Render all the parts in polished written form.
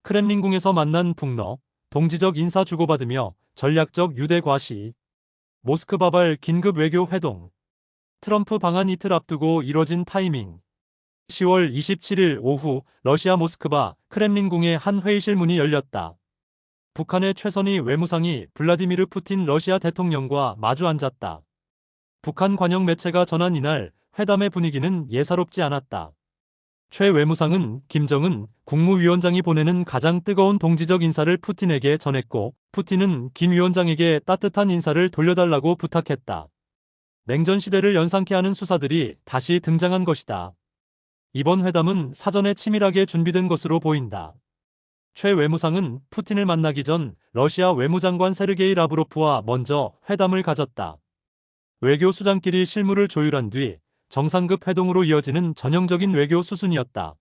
크렘린궁에서 만난 북러, 동지적 인사 주고받으며 전략적 유대 과시. 모스크바발 긴급 외교 회동. 트럼프 방한 이틀 앞두고 이뤄진 타이밍. 10월 27일 오후 러시아 모스크바 크렘린궁의 한 회의실 문이 열렸다. 북한의 최선희 외무상이 블라디미르 푸틴 러시아 대통령과 마주 앉았다. 북한 관영 매체가 전한 이날 회담의 분위기는 예사롭지 않았다. 최 외무상은 김정은 국무위원장이 보내는 가장 뜨거운 동지적 인사를 푸틴에게 전했고, 푸틴은 김 위원장에게 따뜻한 인사를 돌려달라고 부탁했다. 냉전 시대를 연상케 하는 수사들이 다시 등장한 것이다. 이번 회담은 사전에 치밀하게 준비된 것으로 보인다. 최 외무상은 푸틴을 만나기 전 러시아 외무장관 세르게이 라브로프와 먼저 회담을 가졌다. 외교 수장끼리 실무를 조율한 뒤 정상급 회동으로 이어지는 전형적인 외교 수순이었다.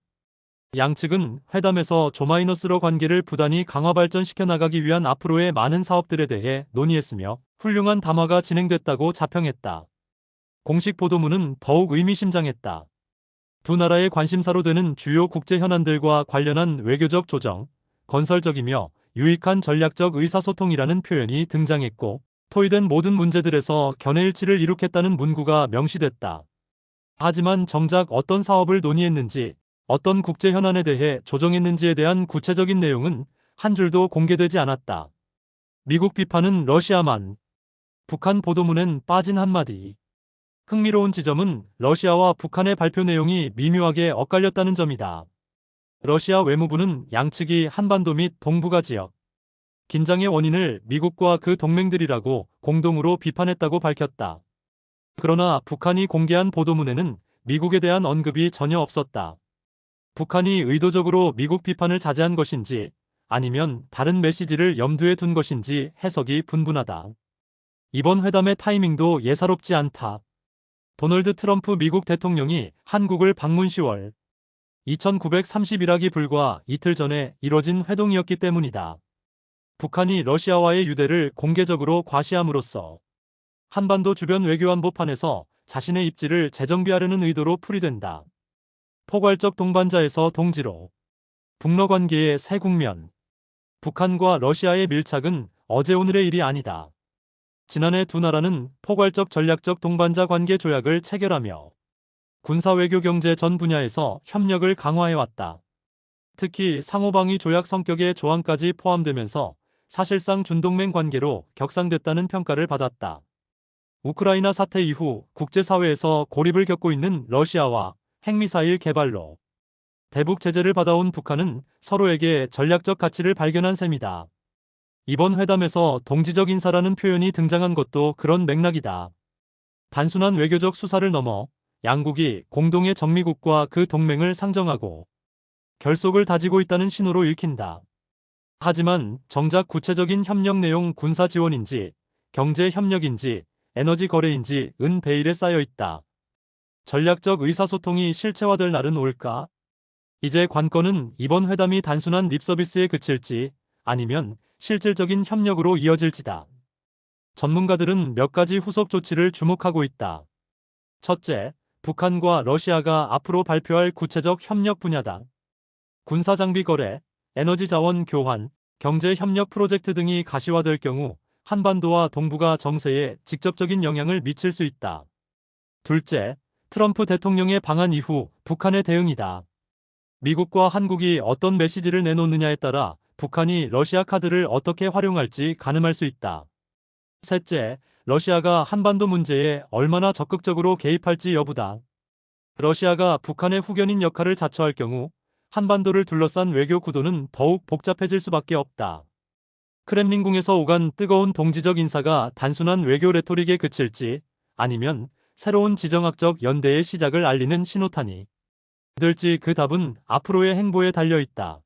양측은 회담에서 조마이너스로 관계를 부단히 강화 발전시켜 나가기 위한 앞으로의 많은 사업들에 대해 논의했으며 훌륭한 담화가 진행됐다고 자평했다. 공식 보도문은 더욱 의미심장했다. 두 나라의 관심사로 되는 주요 국제 현안들과 관련한 외교적 조정, 건설적이며 유익한 전략적 의사소통이라는 표현이 등장했고, 토의된 모든 문제들에서 견해일치를 이룩했다는 문구가 명시됐다. 하지만 정작 어떤 사업을 논의했는지, 어떤 국제 현안에 대해 조정했는지에 대한 구체적인 내용은 한 줄도 공개되지 않았다. 미국 비판은 러시아만. 북한 보도문엔 빠진 한마디. 흥미로운 지점은 러시아와 북한의 발표 내용이 미묘하게 엇갈렸다는 점이다. 러시아 외무부는 양측이 한반도 및 동북아 지역 긴장의 원인을 미국과 그 동맹들이라고 공동으로 비판했다고 밝혔다. 그러나 북한이 공개한 보도문에는 미국에 대한 언급이 전혀 없었다. 북한이 의도적으로 미국 비판을 자제한 것인지 아니면 다른 메시지를 염두에 둔 것인지 해석이 분분하다. 이번 회담의 타이밍도 예사롭지 않다. 도널드 트럼프 미국 대통령이 한국을 방문 10월 2931하기 불과 이틀 전에 이뤄진 회동이었기 때문이다. 북한이 러시아와의 유대를 공개적으로 과시함으로써 한반도 주변 외교안보판에서 자신의 입지를 재정비하려는 의도로 풀이된다. 포괄적 동반자에서 동지로. 북러 관계의 새 국면. 북한과 러시아의 밀착은 어제 오늘의 일이 아니다. 지난해 두 나라는 포괄적 전략적 동반자 관계 조약을 체결하며 군사 외교 경제 전 분야에서 협력을 강화해왔다. 특히 상호방위 조약 성격의 조항까지 포함되면서 사실상 준동맹 관계로 격상됐다는 평가를 받았다. 우크라이나 사태 이후 국제사회에서 고립을 겪고 있는 러시아와 핵미사일 개발로 대북 제재를 받아온 북한은 서로에게 전략적 가치를 발견한 셈이다. 이번 회담에서 동지적 인사라는 표현이 등장한 것도 그런 맥락이다. 단순한 외교적 수사를 넘어 양국이 공동의 정미국과 그 동맹을 상정하고 결속을 다지고 있다는 신호로 읽힌다. 하지만 정작 구체적인 협력 내용 군사 지원인지 경제 협력인지 에너지 거래인지 은 베일에 쌓여 있다. 전략적 의사소통이 실체화될 날은 올까? 이제 관건은 이번 회담이 단순한 립서비스에 그칠지 아니면 실질적인 협력으로 이어질지다. 전문가들은 몇 가지 후속 조치를 주목하고 있다. 첫째, 북한과 러시아가 앞으로 발표할 구체적 협력 분야다. 군사장비 거래, 에너지 자원 교환, 경제 협력 프로젝트 등이 가시화될 경우 한반도와 동북아 정세에 직접적인 영향을 미칠 수 있다. 둘째, 트럼프 대통령의 방한 이후 북한의 대응이다. 미국과 한국이 어떤 메시지를 내놓느냐에 따라 북한이 러시아 카드를 어떻게 활용할지 가늠할 수 있다. 셋째, 러시아가 한반도 문제에 얼마나 적극적으로 개입할지 여부다. 러시아가 북한의 후견인 역할을 자처할 경우 한반도를 둘러싼 외교 구도는 더욱 복잡해질 수밖에 없다. 크렘린궁에서 오간 뜨거운 동지적 인사가 단순한 외교 레토릭에 그칠지 아니면 새로운 지정학적 연대의 시작을 알리는 신호탄이 될지 그 답은 앞으로의 행보에 달려 있다.